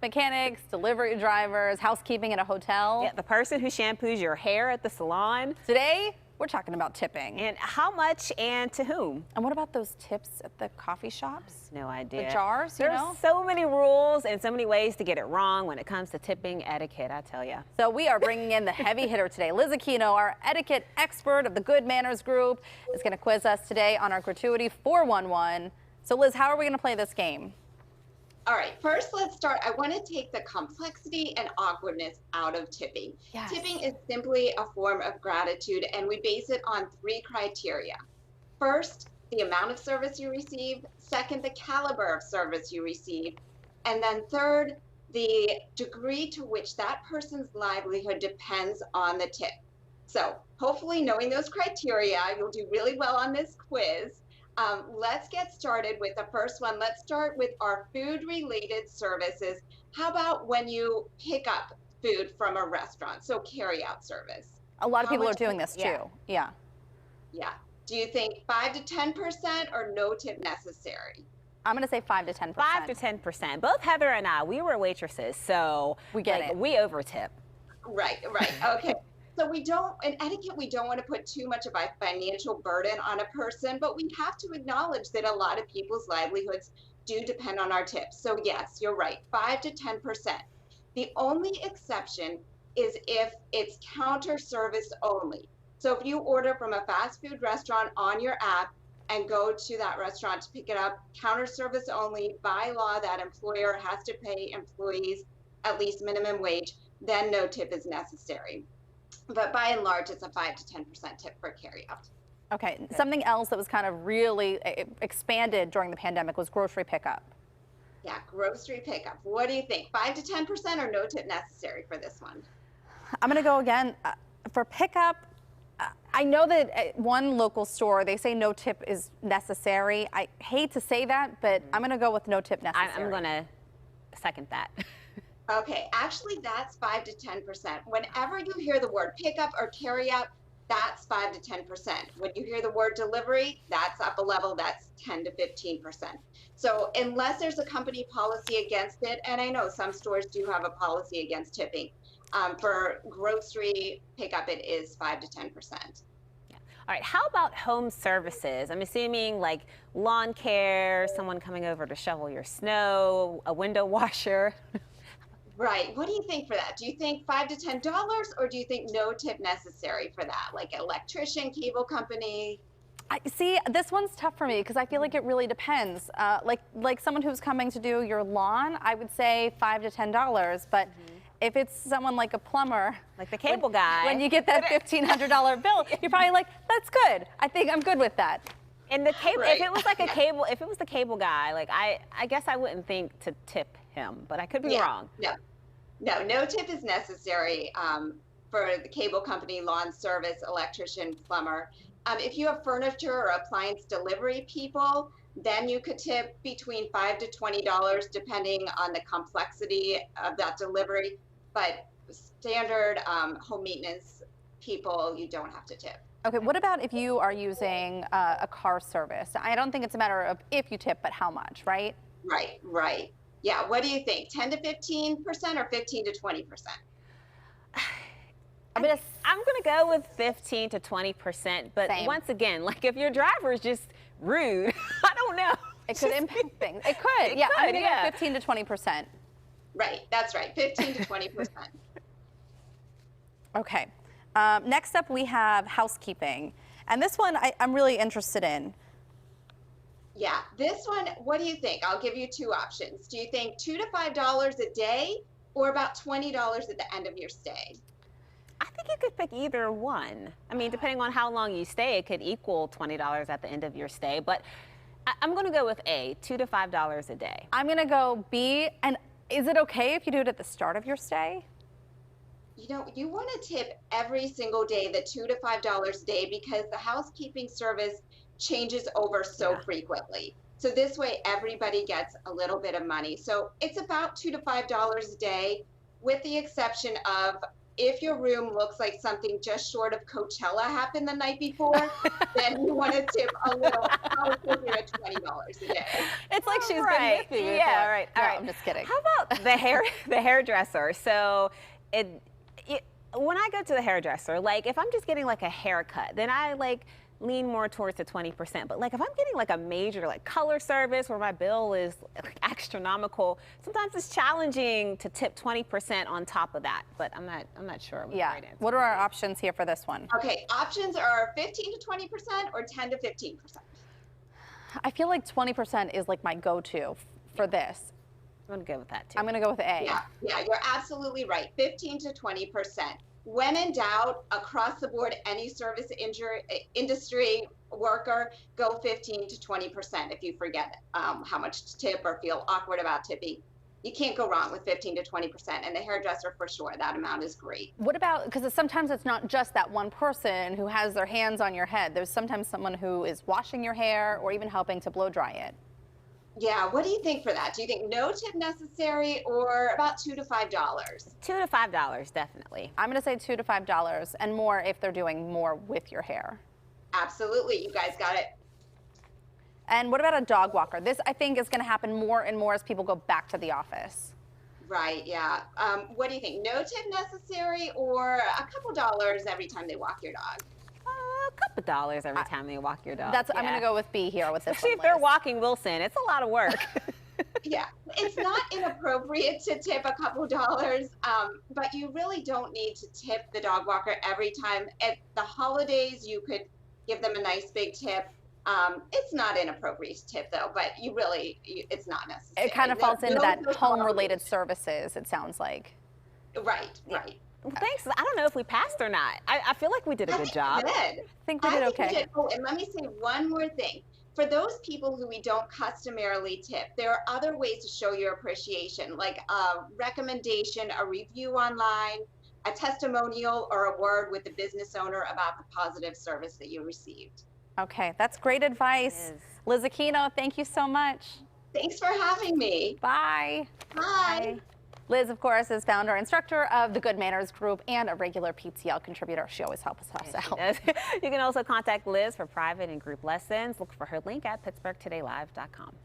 Mechanics, delivery drivers, housekeeping at a hotel. Yeah, the person who shampoos your hair at the salon. Today, we're talking about tipping. And how much and to whom? And what about those tips at the coffee shops? No idea. The jars, There's you know? so many rules and so many ways to get it wrong when it comes to tipping etiquette, I tell you. So we are bringing in the heavy hitter today. Liz Aquino, our etiquette expert of the Good Manners Group, is going to quiz us today on our gratuity 411. So Liz, how are we going to play this game? All right, first let's start. I want to take the complexity and awkwardness out of tipping. Yes. Tipping is simply a form of gratitude, and we base it on 3 criteria. First, the amount of service you receive. Second, the caliber of service you receive. And then third, the degree to which that person's livelihood depends on the tip. So hopefully knowing those criteria, you'll do really well on this quiz. Let's get started with the first one. Let's start with our food-related services. How about when you pick up food from a restaurant, so carry-out service? A lot of people are doing this too. Yeah. Yeah. Do you think 5 to 10% or no tip necessary? I'm going to say 5 to 10%. 5 to 10%. Both Heather and I, we were waitresses, so we get it. We overtip. Right. Okay. So in etiquette, we don't want to put too much of a financial burden on a person, but we have to acknowledge that a lot of people's livelihoods do depend on our tips. So yes, you're right, 5 to 10%. The only exception is if it's counter service only. So if you order from a fast food restaurant on your app and go to that restaurant to pick it up, counter service only, by law, that employer has to pay employees at least minimum wage, then no tip is necessary. But by and large, it's a 5 to 10% tip for carryout. Okay. Something else that was kind of really expanded during the pandemic was grocery pickup. Yeah, grocery pickup. What do you think? 5 to 10% or no tip necessary for this one? I'm going to go again for pickup. I know that at one local store, they say no tip is necessary. I hate to say that, but I'm going to go with no tip necessary. I'm going to second that. Okay, actually that's 5 to 10%. Whenever you hear the word pickup or carryout, that's 5 to 10%. When you hear the word delivery, that's up a level, that's 10 to 15%. So unless there's a company policy against it, and I know some stores do have a policy against tipping, for grocery pickup, it is 5 to 10%. All right, how about home services? I'm assuming like lawn care, someone coming over to shovel your snow, a window washer. Right. What do you think for that? Do you think $5 to $10, or do you think no tip necessary for that? Like electrician, cable company? See, this one's tough for me because I feel like it really depends. Like someone who's coming to do your lawn, I would say $5 to $10. But if it's someone like a plumber, like the cable guy, when you get that $1,500 bill, you're probably like, that's good. I think I'm good with that. And the cable, if it was like a cable, if it was the cable guy, like I guess I wouldn't think to tip him, but I could be wrong. No tip is necessary for the cable company, lawn service, electrician, plumber. If you have furniture or appliance delivery people, then you could tip between $5 to $20, depending on the complexity of that delivery. But standard home maintenance people, you don't have to tip. Okay, what about if you are using a car service? I don't think it's a matter of if you tip, but how much, right? Right. Yeah, what do you think? 10 to 15% or 15 to 20%? I'm going to go with 15 to 20%, but once again, like if your driver is just rude, I don't know. It could impact things. It could. Yeah, I'm going to go 15 to 20%. Right, that's right, 15 to 20%. Okay. Next up, we have housekeeping. And this one I'm really interested in. Yeah, this one, what do you think? I'll give you 2 options. Do you think $2 to $5 a day or about $20 at the end of your stay? I think you could pick either one. I mean, depending on how long you stay, it could equal $20 at the end of your stay. But I'm going to go with A, $2 to $5 a day. I'm going to go B. And is it okay if you do it at the start of your stay? You know, you want to tip every single day, the $2 to $5 a day, because the housekeeping service changes over so frequently. So this way everybody gets a little bit of money. So it's about $2 to $5 a day, with the exception of if your room looks like something just short of Coachella happened the night before, then you want to tip a little, I was looking at $20 a day. It's like she's Right. been with me Yeah, before. no, All right. I'm just kidding. How about the hairdresser? So when I go to the hairdresser, like if I'm just getting like a haircut, then I like lean more towards the 20%. But like if I'm getting like a major like color service where my bill is astronomical, sometimes it's challenging to tip 20% on top of that. But I'm not sure what the Yeah. right answer What are our is. options here for this one? Okay, options are 15 to 20% or 10 to 15%. I feel like 20% is like my go-to for this. I'm gonna go with that too. I'm going to go with A. Yeah, you're absolutely right. 15 to 20%. When in doubt, across the board, any service industry worker, go 15 to 20% if you forget how much to tip or feel awkward about tipping. You can't go wrong with 15 to 20%. And the hairdresser, for sure, that amount is great. What about, because sometimes it's not just that one person who has their hands on your head. There's sometimes someone who is washing your hair or even helping to blow dry it. Yeah, what do you think for that? Do you think no tip necessary or about $2 to $5? $2 to $5, definitely. I'm going to say $2 to $5 and more if they're doing more with your hair. Absolutely, you guys got it. And what about a dog walker? This, I think, is going to happen more and more as people go back to the office. Right, yeah. What do you think? No tip necessary or a couple dollars every time they walk your dog? A couple dollars every time they walk your dog. I'm going to go with B here with this Especially one, if they're Liz. walking Wilson. It's a lot of work. Yeah, it's not inappropriate to tip a couple dollars, but you really don't need to tip the dog walker every time. At the holidays, you could give them a nice big tip. It's not inappropriate to tip though, but it's not necessary. It kind of falls into No that those home-related services, it sounds like. Right, right. Well, thanks. I don't know if we passed or not. I feel like we did a good job. I think we I think we did we okay. did. Oh, and let me say one more thing. For those people who we don't customarily tip, there are other ways to show your appreciation, like a recommendation, a review online, a testimonial, or a word with the business owner about the positive service that you received. Okay, that's great advice. Liz Aquino, thank you so much. Thanks for having me. Bye. Bye. Liz, of course, is founder and instructor of the Good Manners Group and a regular PTL contributor. She always helps us out. You can also contact Liz for private and group lessons. Look for her link at pittsburghtodaylive.com.